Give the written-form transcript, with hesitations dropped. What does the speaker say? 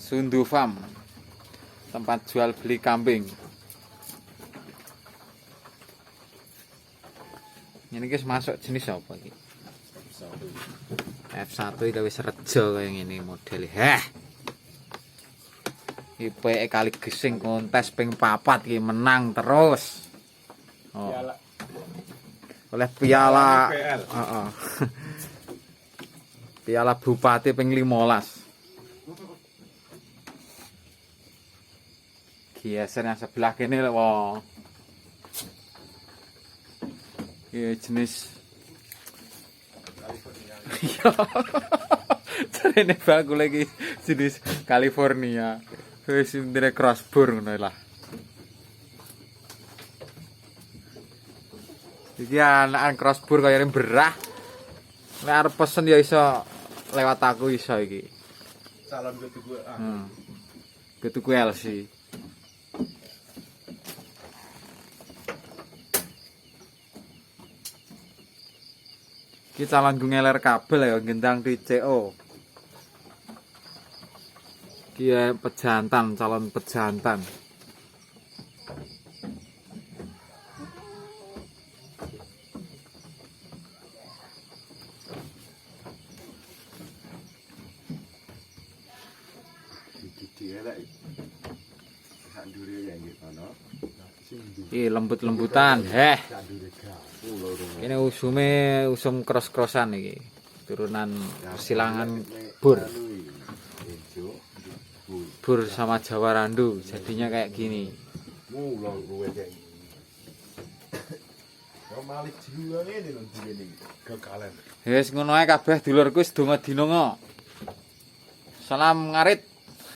Sundu Farm, tempat jual beli kambing. Ini guys masuk jenis apa ini? F1 itu wis rejo kayak gini model. IPE kali gesing kontes ping 4 iki menang terus. Oh. Oleh piala piala bupati ping 15. Geser yang sebelah kene lho. Iya jenis California. Carane baku lagi jenis California. Wis ndere crossbur ngono lah. Iki anakan crossbur kaya berah. Nek arep pesen ya iso lewat aku iso iki. Calon ke tuku. Ke tuku LC. Iki calon ngeler kabel ya gendang DCO. Kia pejantan, calon pejantan. Iki lembut-lembutan, Ini usum cross-crossan iki. Turunan silangan bur. Bur sama Jawa Randu, jadinya kayak gini. Wis ngono ae kabeh dulurku wis donga dina. Salam ngarit.